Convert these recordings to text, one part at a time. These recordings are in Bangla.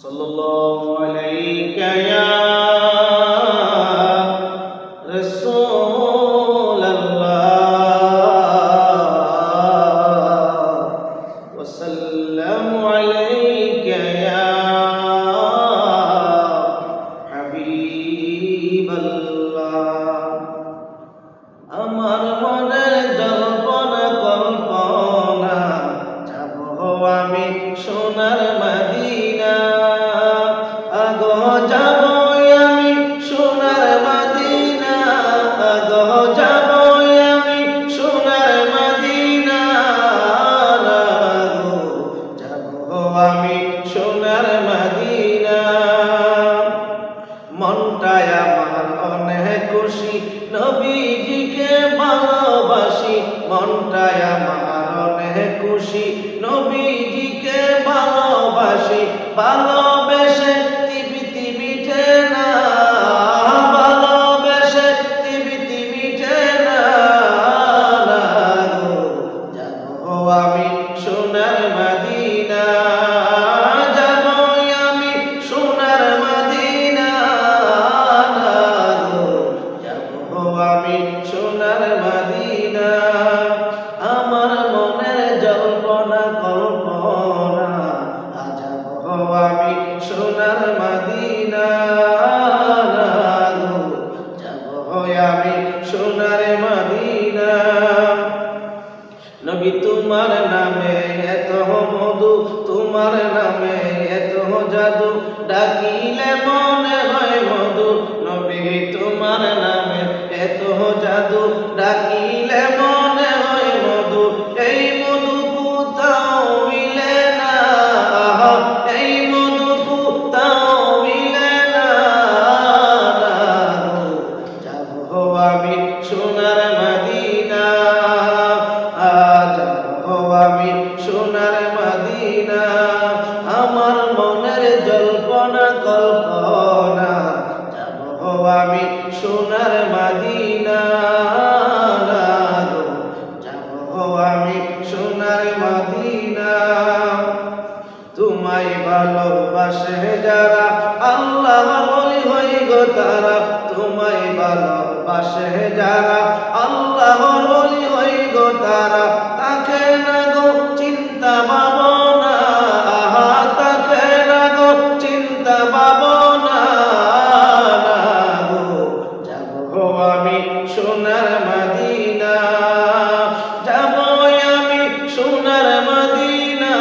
সাল্লাল্লাহু আলাইকা ইয়া রাসূলাল্লাহ ওয়া সাল্লামু আলাইকা ইয়া হাবিবাল্লাহ। আমার মনে জল্পনা কল্পনা, যাব আমি সোনার মদিনা, আগো যাব আমি সোনার মদিনা, আগো যাব আমি সোনার মদিনা, আগো যাব আমি সোনার মদিনা। মনটায় আমার অনেক খুশি, নবীজিকে ভালোবাসি, মনটায় আমার অনেক খুশি, নবীজিকে ভালোবাসি, ভালোবেসে তিবিতি মিঠে না, ভালোবেসে তিবিতি মিঠে না, যাব আমি সোনার মদিনা, যাব আমি সোনার মদিনা, আমি সোনার মদিনা। আমার মনের জল্পনা কল্পনা, যাব আমি সোনার মদিনা, যাব আমি সোনার মদিনা। নবী তোমার নামে এত মধু, তোমার নামে এত জাদু, ডাকিলে মনে হয় মধু, নবী তোমার নামে এত জাদু, ডাকিলে মনে হয় মধু, এই মধু কোথাও মিলে না, এই মধু কোথাও মিলে না, যাব আমি সোনার মদিনা, যাব আমি সোনার মদিনা। আমার মনের জল্পনা কল্পনা, যাব আমি সোনার মদিনা, যাব আমি সোনার মদিনা। তোমায় ভালোবাসে যারা, আল্লাহর ওলি হই গো তারা, তোমায় ভালোবাসে যারা, আল্লাহর ওলি হই গো তারা, তাকে না গো চিন্তা ভাবনা, তাকে না গো চিন্তা ভাবনা, যাব আমি সোনার মদিনা, যাব আমি সোনার মদিনা,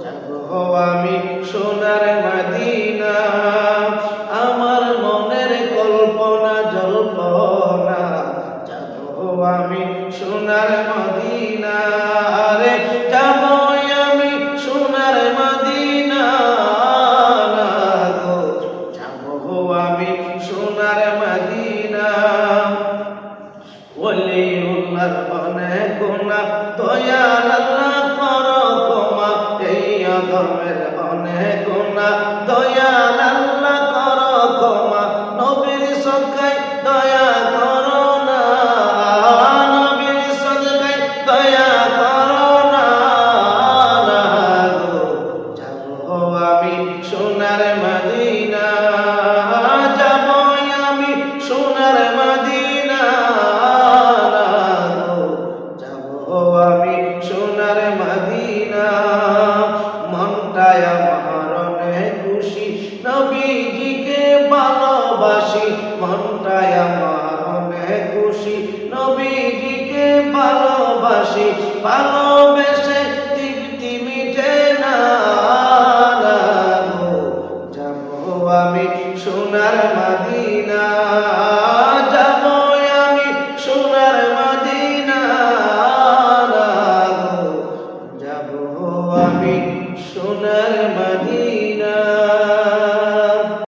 যাব আমি সোনার মদিনা। আমার মনের কল্পনা জল্পনা, যাব আমি সোনার মদিনা, রে যাব আমি সোনার মদিনা, যাব আমি সোনার মদিনা। ওলিউল্লাহর অনেক গুনাহ, দয়াল আল্লাহ করো ক্ষমা, এই আদমের অনেক গুনাহ, দয়াল আল্লাহ করো ক্ষমা, নবীর সদকায় দয়া করো না, নবীর সদকায় দয়া করো না, যাব আমি সোনার মদিনা, যাব আমি সোনার মদিনা, যাব আমি সোনার মদিনা। মনটায় আমার অনেক খুশি, নবীজিকে ভালোবাসি, মনটায় আমার অনেক খুশি, নবীজিকে ভালোবাসি, ভালোবেসে তৃপ্তি মিটে না, যাব আমি সোনার